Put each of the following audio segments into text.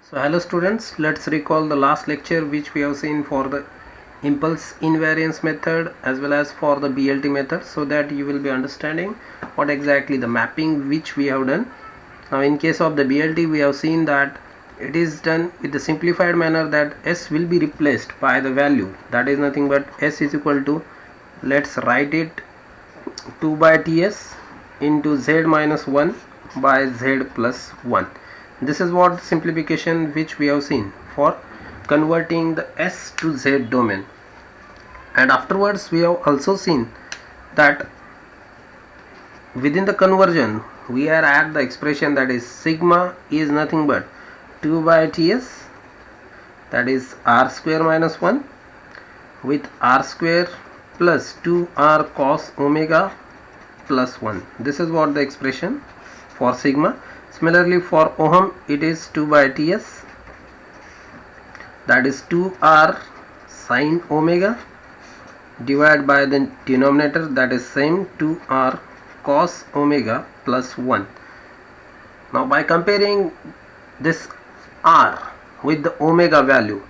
So hello students, let's recall the last lecture which we have seen for the impulse invariance method as well as for the BLT method, so that you will be understanding what exactly the mapping which we have done. Now in case of the BLT, we have seen that it is done with the simplified manner that S will be replaced by the value that is nothing but S is equal to, let's write it, 2 by Ts into Z minus 1 by Z plus 1. This is what simplification which we have seen for converting the S to Z domain. And afterwards we have also seen that within the conversion we are at the expression that is sigma is nothing but 2 by Ts, that is R square minus 1 with R square plus 2R cos omega plus 1. This is what the expression for sigma. Similarly for ohm it is 2 by Ts, that is 2R sin omega divided by the denominator, that is same 2R cos omega plus 1. Now by comparing this R with the omega value,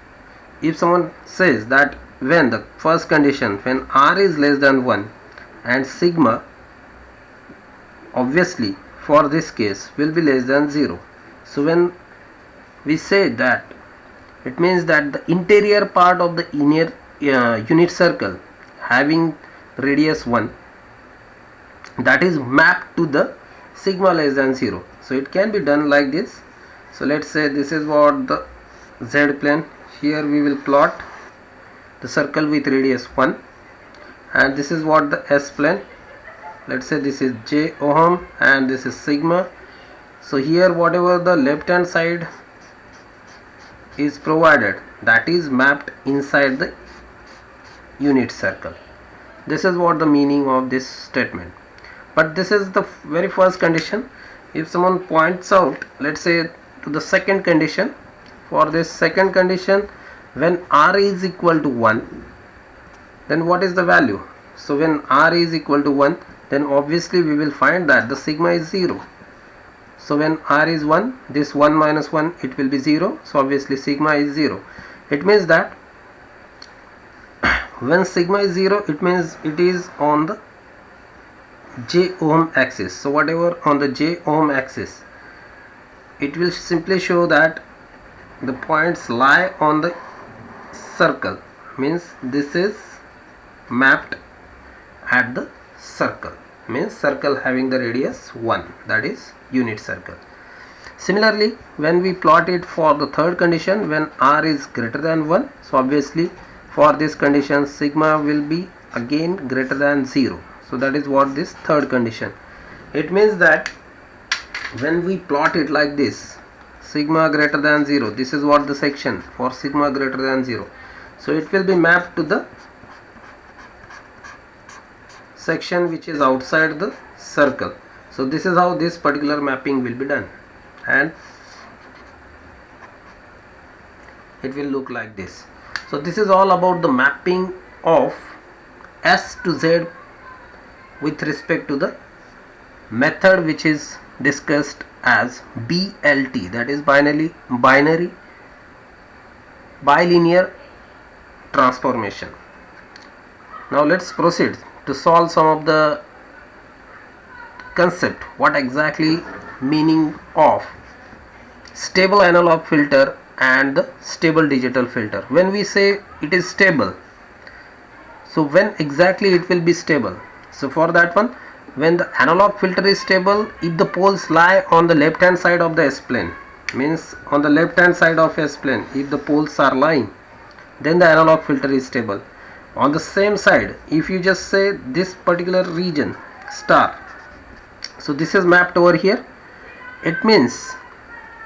if someone says that when the first condition, when R is less than 1 and sigma obviously for this case will be less than 0, so when we say that, it means that the interior part of the inner unit circle having radius 1, that is mapped to the sigma less than 0. So it can be done like this. So let's say this is what the Z plane, here we will plot the circle with radius 1, and this is what the S plane, let's say this is J ohm and this is sigma. So here whatever the left hand side is provided, that is mapped inside the unit circle. This is what the meaning of this statement. But this is the very first condition. If someone points out, let's say to the second condition, for this second condition when R is equal to 1, then what is the value? So when R is equal to 1, then obviously we will find that the sigma is 0. So when R is 1, this 1 minus 1, it will be 0. So obviously sigma is 0. It means that when sigma is 0, it means it is on the J ohm axis. So whatever on the J ohm axis, it will simply show that the points lie on the circle, means this is mapped at the circle, means circle having the radius 1, that is unit circle. Similarly when we plot it for the third condition, when R is greater than 1, so obviously for this condition sigma will be again greater than 0. So that is what this third condition. It means that when we plot it like this, sigma greater than 0, this is what the section for sigma greater than 0. So it will be mapped to the section which is outside the circle. So this is how this particular mapping will be done, and it will look like this. So this is all about the mapping of S to Z with respect to the method which is discussed as BLT, that is bilinear transformation. Now let's proceed to solve some of the concept, what exactly meaning of stable analog filter and the stable digital filter. When we say it is stable, so when exactly it will be stable? So for that one, when the analog filter is stable, if the poles lie on the left hand side of the S plane, means on the left hand side of S plane, if the poles are lying, then the analog filter is stable. On the same side, if you just say this particular region star, so this is mapped over here, it means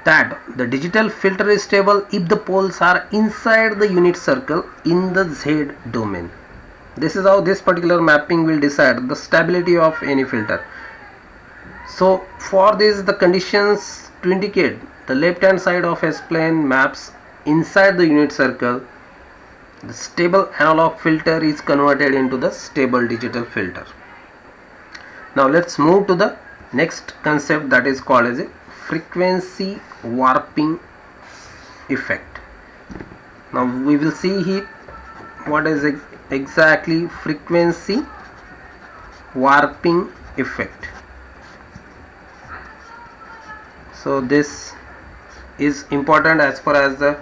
that the digital filter is stable if the poles are inside the unit circle in the Z domain. This is how this particular mapping will decide the stability of any filter. So for this, the conditions to indicate the left hand side of S plane maps inside the unit circle, the stable analog filter is converted into the stable digital filter. Now let's move to the next concept, that is called as a frequency warping effect. Now we will see here what is exactly frequency warping effect. So this is important as far as the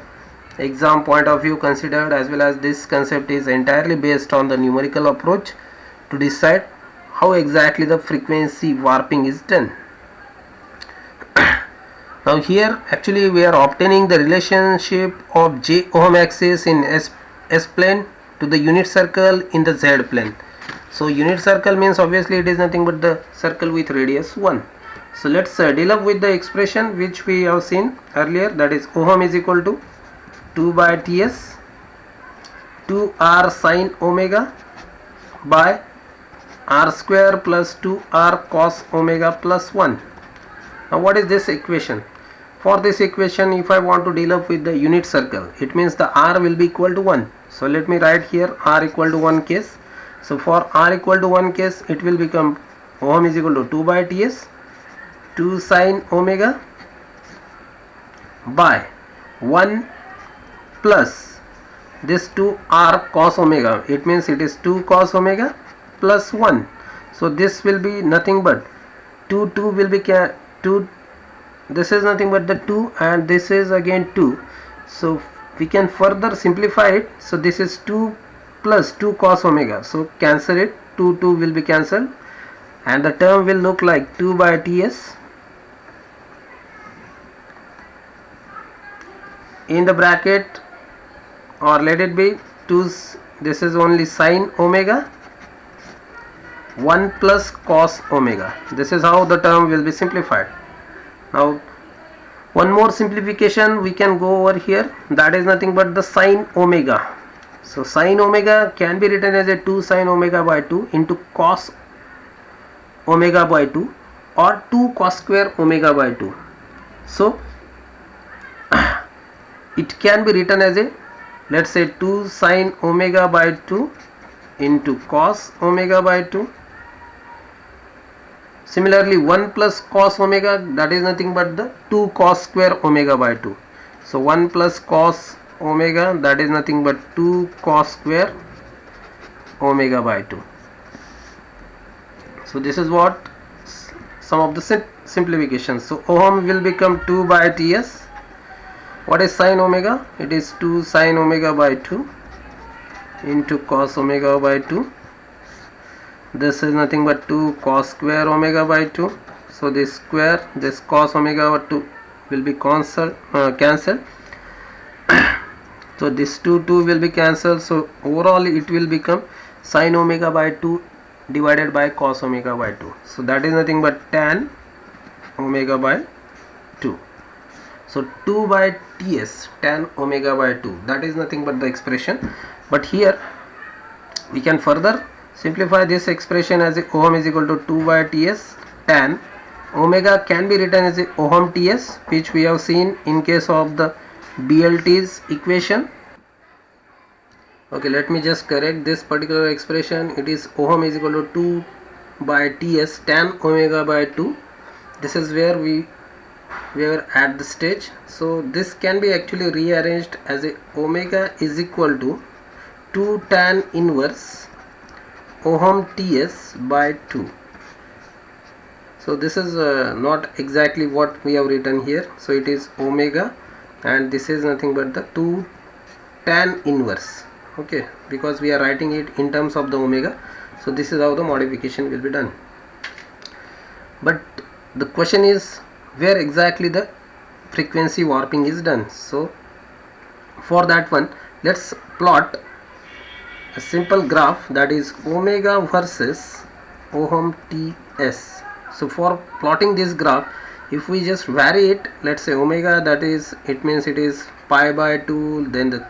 exam point of view considered, as well as this concept is entirely based on the numerical approach to decide how exactly the frequency warping is done. Now here actually we are obtaining the relationship of j ohm axis in S plane to the unit circle in the Z plane. So unit circle means obviously it is nothing but the circle with radius 1. So let's deal up with the expression which we have seen earlier, that is ohm is equal to 2 by Ts 2r sin omega by r square plus 2r cos omega plus 1. Now what is this equation? For this equation, if I want to deal up with the unit circle, it means the r will be equal to 1. So let me write here r equal to 1 case. So for r equal to 1 case, it will become ohm is equal to 2 by Ts 2 sin omega by 1 plus this 2r cos omega. It means it is 2 cos omega plus 1. So this will be nothing but 2 will be 2. This is nothing but the 2 and this is again 2. So we can further simplify it. So this is 2 plus 2 cos omega. So cancel it. 2 will be cancelled and the term will look like 2 by Ts in the bracket, or let it be 2, this is only sin omega 1 plus cos omega. This is how the term will be simplified. Now one more simplification we can go over here, that is nothing but the sin omega. So sin omega can be written as a 2 sin omega by 2 into cos omega by 2 or 2 cos square omega by 2. So it can be written as a, let's say 2 sin omega by 2 into cos omega by 2. Similarly 1 plus cos omega, that is nothing but the 2 cos square omega by 2. So 1 plus cos omega, that is nothing but 2 cos square omega by 2. So this is what some of the simplifications. So ohm will become 2 by Ts. What is sin omega? It is 2 sin omega by 2 into cos omega by 2. This is nothing but 2 cos square omega by 2. So this square, this cos omega by 2 will be cancelled. So this 2 will be cancelled. So overall it will become sin omega by 2 divided by cos omega by 2. So that is nothing but tan omega by 2. So 2 by Ts tan omega by 2, that is nothing but the expression. But here we can further simplify this expression as a ohm is equal to 2 by Ts tan omega can be written as a ohm Ts, which we have seen in case of the BLT's equation. Okay, let me just correct this particular expression. It is ohm is equal to 2 by Ts tan omega by 2. This is where we were at the stage. So this can be actually rearranged as a omega is equal to 2 tan inverse ohm Ts by 2. So this is not exactly what we have written here. So it is omega and this is nothing but the 2 tan inverse. Okay, because we are writing it in terms of the omega. So this is how the modification will be done. But the question is where exactly the frequency warping is done. So for that one, let's plot a simple graph, that is omega versus ohm Ts. So for plotting this graph, if we just vary it, let's say omega, that is, it means it is pi by 2, then the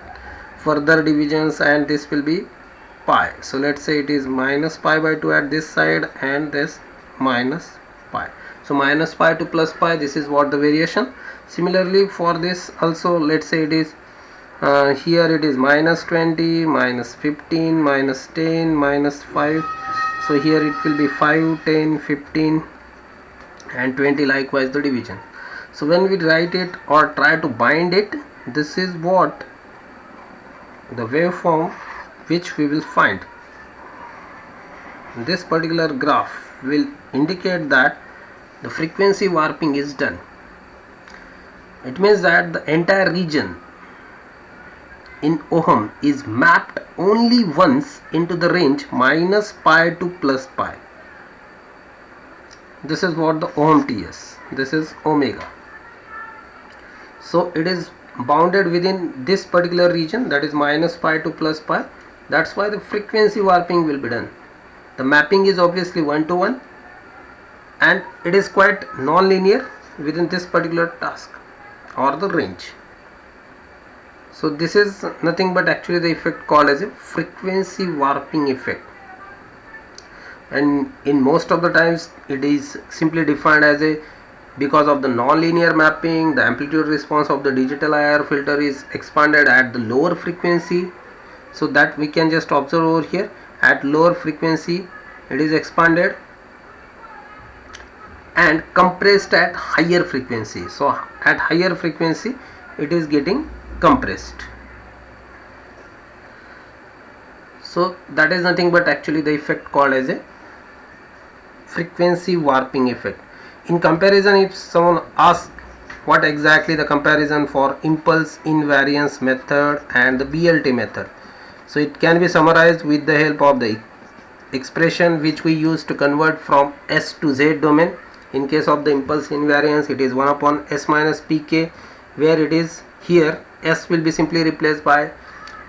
further divisions, and this will be pi. So let's say it is minus pi by 2 at this side and this minus pi. So minus pi to plus pi, this is what the variation. Similarly for this also, let's say it is here it is minus 20, minus 15, minus 10, minus 5. So here it will be 5, 10, 15 and 20, likewise the division. So when we write it or try to bind it, this is what the waveform which we will find. This particular graph will indicate that the frequency warping is done. It means that the entire region in ohm is mapped only once into the range minus pi to plus pi. This is what the ohm TS, this is omega. So it is bounded within this particular region, that is minus pi to plus pi. That's why the frequency warping will be done. The mapping is obviously 1 to 1 and it is quite non-linear within this particular task or the range. So this is nothing but actually the effect called as a frequency warping effect, and in most of the times it is simply defined as a because of the non-linear mapping, the amplitude response of the digital IR filter is expanded at the lower frequency. So that we can just observe over here, at lower frequency it is expanded and compressed at higher frequency. So at higher frequency it is getting compressed. So that is nothing but actually the effect called as a frequency warping effect. In comparison, if someone asks what exactly the comparison for impulse invariance method and the BLT method, so it can be summarized with the help of the expression which we use to convert from S to Z domain. In case of the impulse invariance, it is 1 upon S minus Pk, where it is here S will be simply replaced by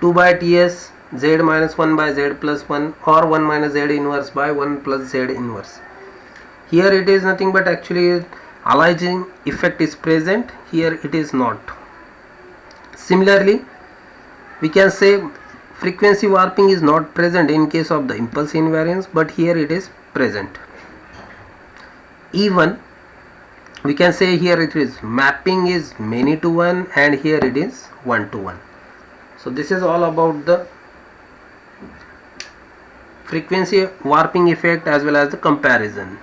2 by Ts, Z minus 1 by Z plus 1, or 1 minus Z inverse by 1 plus Z inverse. Here it is nothing but actually aliasing effect is present, here it is not. Similarly, we can say frequency warping is not present in case of the impulse invariance, but here it is present. Even we can say here it is mapping is many to one and here it is 1 to 1. So this is all about the frequency warping effect as well as the comparison.